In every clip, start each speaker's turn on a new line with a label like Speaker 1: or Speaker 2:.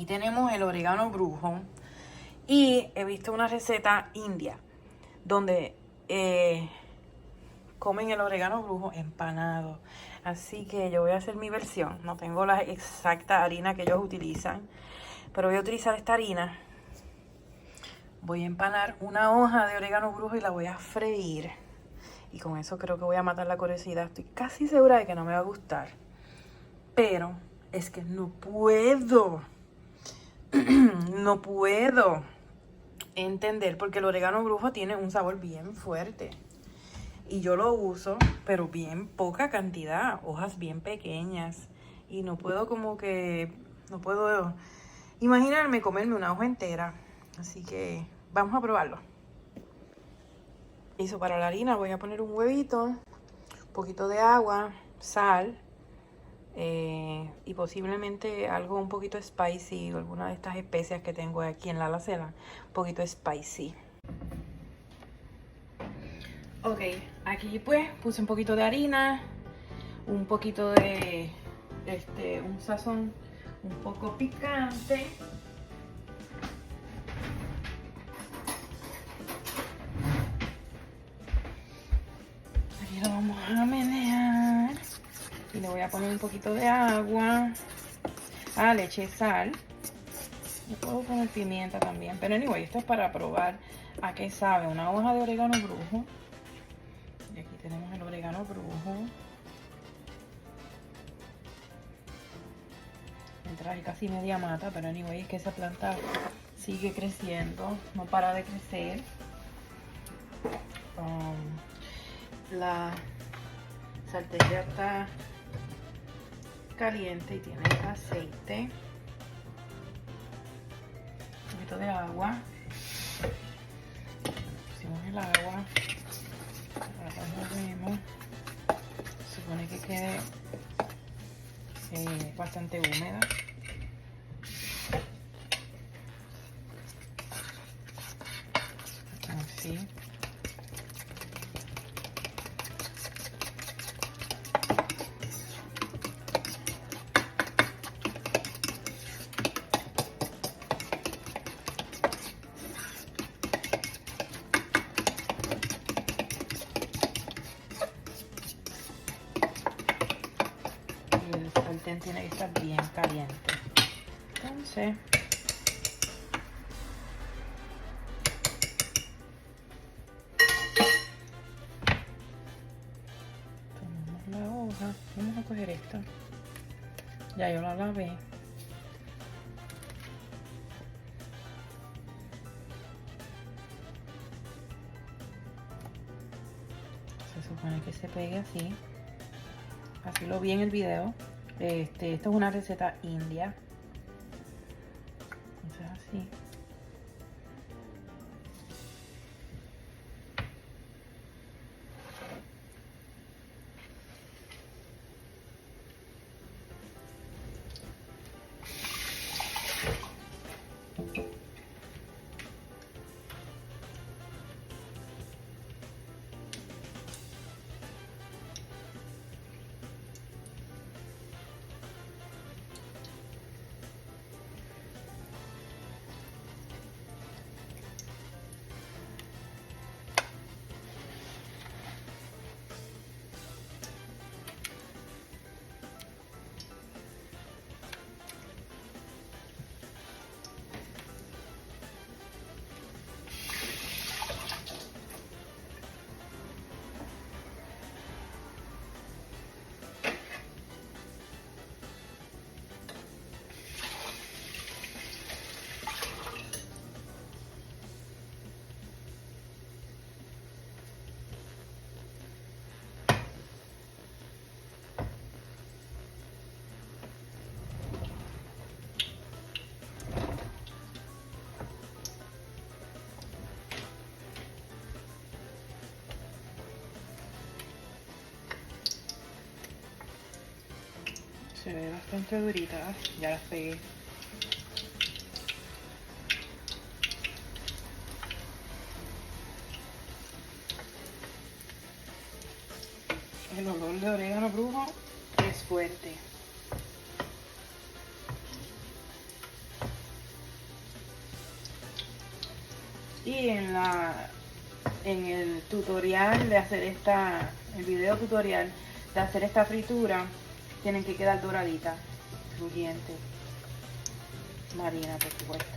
Speaker 1: tenemos el orégano brujo. Y he visto una receta india donde comen el orégano brujo empanado. Así que yo voy a hacer mi versión. No tengo la exacta harina que ellos utilizan, pero voy a utilizar esta harina. Voy a empanar una hoja de orégano brujo y la voy a freír. Y con eso creo que voy a matar la curiosidad. Estoy casi segura de que no me va a gustar. Pero es que no puedo. No puedo entender, porque el orégano brujo tiene un sabor bien fuerte y yo lo uso pero bien poca cantidad, hojas bien pequeñas, y no puedo imaginarme comerme una hoja entera, así que vamos a probarlo. Listo. Para la harina voy a poner un huevito, un poquito de agua, sal, y posiblemente algo un poquito spicy, o alguna de estas especias que tengo aquí en la alacena, un poquito spicy. Ok, aquí pues puse un poquito de harina, un poquito de un sazón un poco picante. Aquí lo vamos a menear. Y le voy a poner un poquito de agua. Le eché sal. Le puedo poner pimienta también. Pero anyway, esto es para probar a qué sabe. Una hoja de orégano brujo. Y aquí tenemos el orégano brujo. Me traje casi media mata, pero anyway, es que esa planta sigue creciendo. No para de crecer. La sartén ya está caliente y tiene aceite, un poquito de agua. Pusimos el agua, ahora removemos. Se supone que quede bastante húmeda. Así. El sartén tiene que estar bien caliente. Entonces, tomamos la hoja. Vamos a coger esto. Ya yo la lavé. Se supone que se pegue así. Así lo vi en el video. Esto es una receta india. Entonces así. Se ve bastante durita, ya las pegué. El olor de orégano brujo es fuerte. Y en el tutorial de hacer el video tutorial de hacer esta fritura, tienen que quedar doraditas, crujientes. Harina, por supuesto.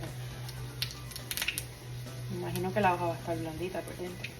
Speaker 1: Me imagino que la hoja va a estar blandita por dentro.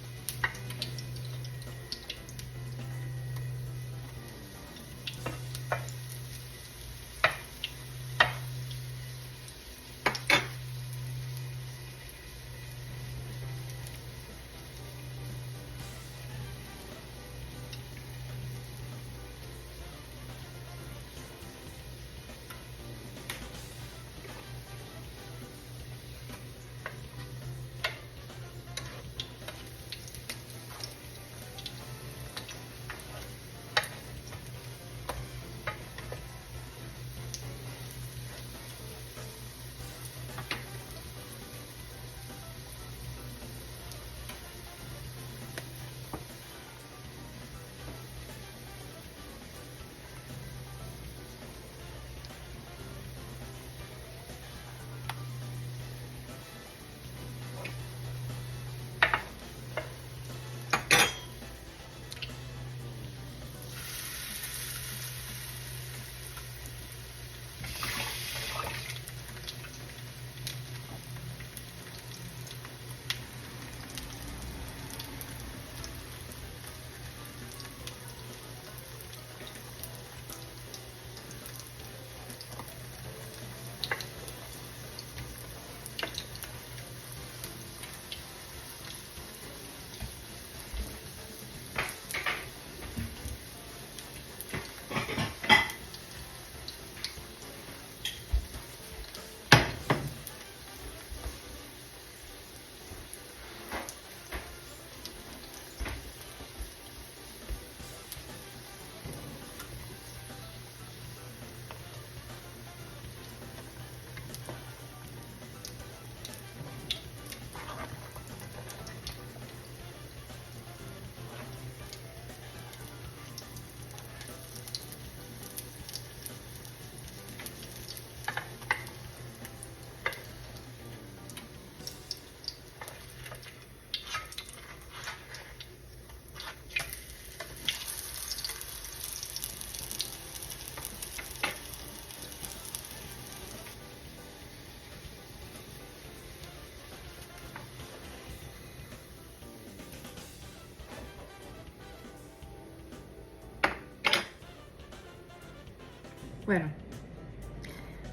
Speaker 1: Bueno,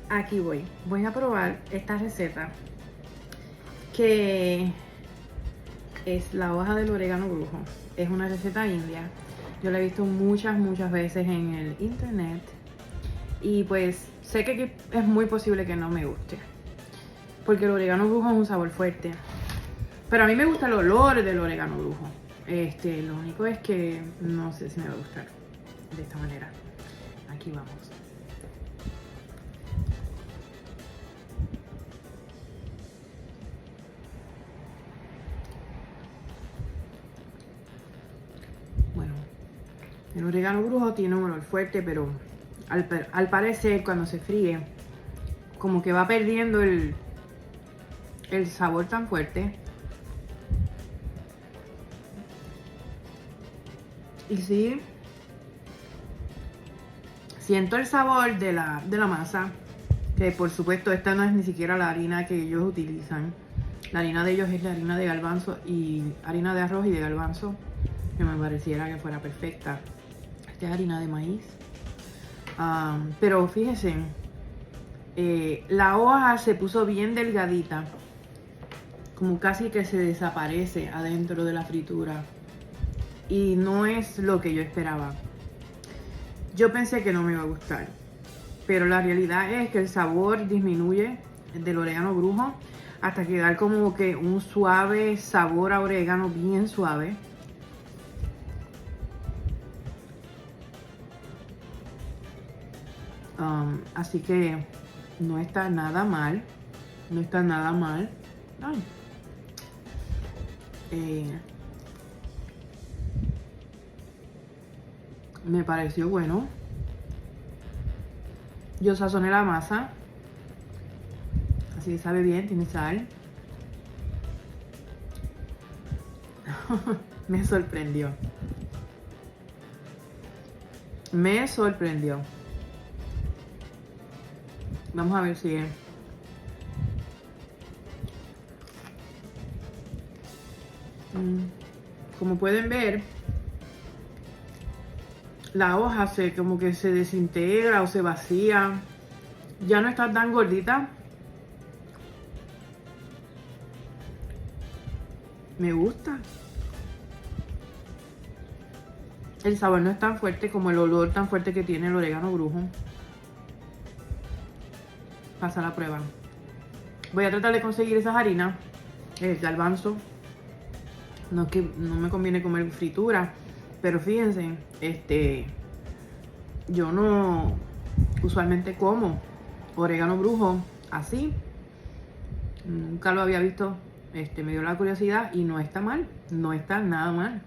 Speaker 1: aquí voy. Voy a probar esta receta que es la hoja del orégano brujo. Es una receta india. Yo la he visto muchas veces en el internet. Y pues sé que es muy posible que no me guste. Porque el orégano brujo es un sabor fuerte. Pero a mí me gusta el olor del orégano brujo. Lo único es que no sé si me va a gustar de esta manera. Aquí vamos. Bueno, el orégano brujo tiene un olor fuerte, pero al parecer cuando se fríe, como que va perdiendo el sabor tan fuerte. Y sí, siento el sabor de la masa, que por supuesto esta no es ni siquiera la harina que ellos utilizan. La harina de ellos es la harina de garbanzo y harina de arroz y de garbanzo, que me pareciera que fuera perfecta. Esta es harina de maíz. Pero fíjense, la hoja se puso bien delgadita, como casi que se desaparece adentro de la fritura. Y no es lo que yo esperaba. Yo pensé que no me iba a gustar, pero la realidad es que el sabor disminuye del orégano brujo hasta quedar como que un suave sabor a orégano, bien suave. Así que no está nada mal. No está nada mal. Ay. Me pareció bueno. Yo sazoné la masa, así que sabe bien, tiene sal. Me sorprendió. Me sorprendió. Vamos a ver si es. Como pueden ver, la hoja como que se desintegra o se vacía. Ya no está tan gordita. Me gusta. El sabor no es tan fuerte como el olor tan fuerte que tiene el orégano brujo. Pasa la prueba. Voy a tratar de conseguir esas harinas, el garbanzo. No es que no me conviene comer fritura, pero fíjense, yo no usualmente como orégano brujo así. Nunca lo había visto. Me dio la curiosidad y no está mal, no está nada mal.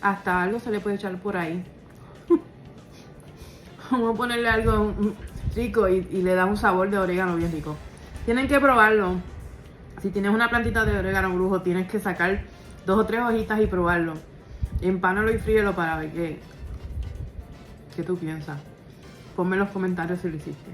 Speaker 1: Hasta algo se le puede echar por ahí. Vamos a ponerle algo rico y le da un sabor de orégano bien rico. Tienen que probarlo. Si tienes una plantita de orégano brujo, tienes que sacar 2 o 3 hojitas y probarlo. Empánalo y fríelo para ver qué tú piensas. Ponme en los comentarios si lo hiciste.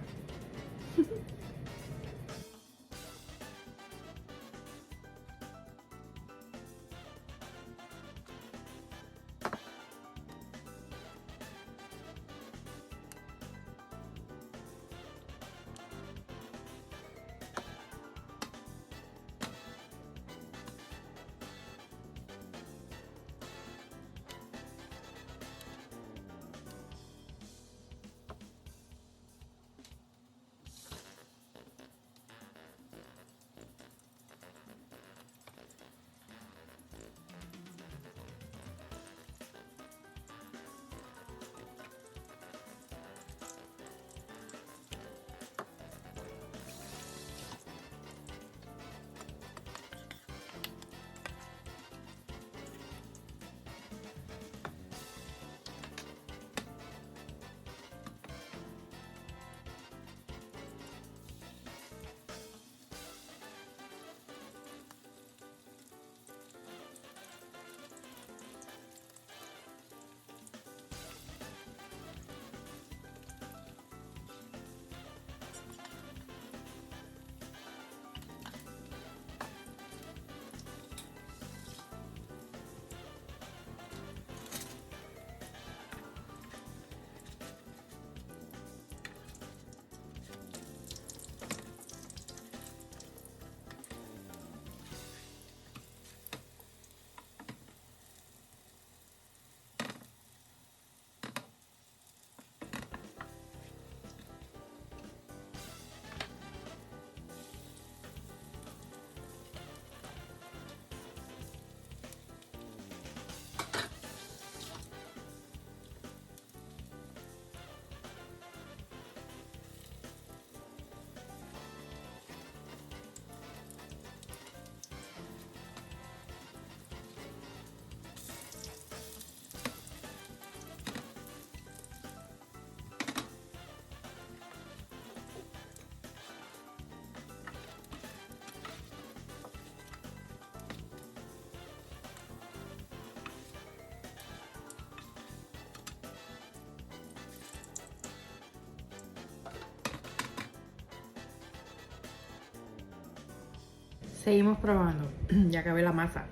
Speaker 1: Seguimos probando. Ya acabé la masa.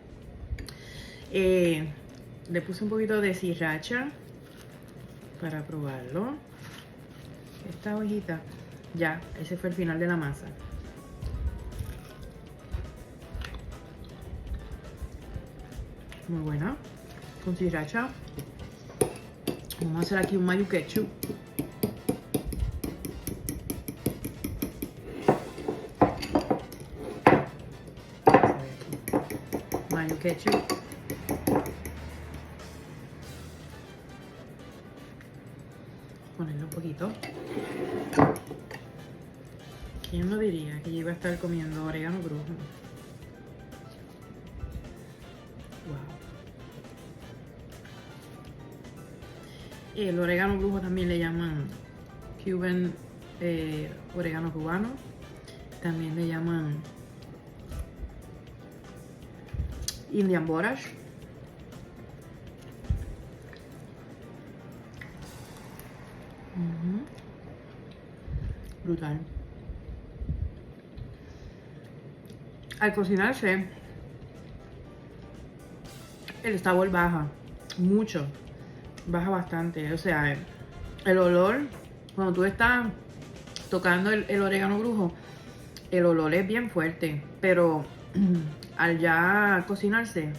Speaker 1: Le puse un poquito de sriracha para probarlo. Esta hojita. Ya, ese fue el final de la masa. Muy buena. Con sriracha. Vamos a hacer aquí un mayo ketchup. Mayo ketchup. Ponerle un poquito. ¿Quién lo diría que yo iba a estar comiendo orégano brujo? Wow. El orégano brujo también le llaman Cuban orégano cubano. También le llaman Indian Borash. Brutal. Al cocinarse, el sabor baja mucho, baja bastante. O sea, el olor, cuando tú estás tocando el orégano brujo, el olor es bien fuerte, pero al ya cocinarse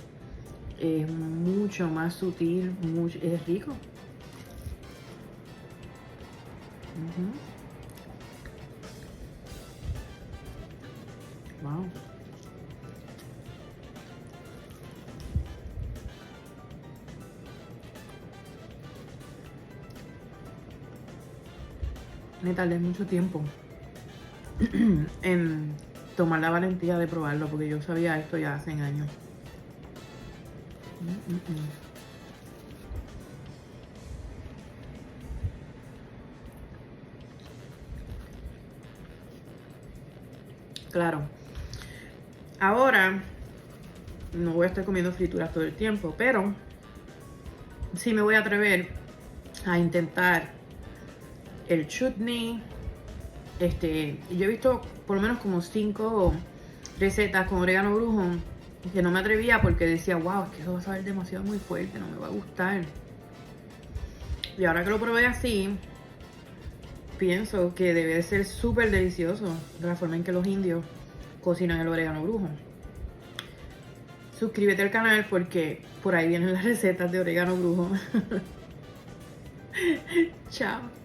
Speaker 1: es mucho más sutil, es rico. Wow. Me tardé mucho tiempo en tomar la valentía de probarlo, porque yo sabía esto ya hace años. Claro. Ahora no voy a estar comiendo frituras todo el tiempo, pero sí me voy a atrever a intentar el chutney. Yo he visto por lo menos como 5 recetas con orégano brujo que no me atrevía porque decía, wow, es que eso va a saber demasiado muy fuerte, no me va a gustar. Y ahora que lo probé así, pienso que debe de ser súper delicioso de la forma en que los indios cocinan el orégano brujo. Suscríbete al canal porque por ahí vienen las recetas de orégano brujo. Chao.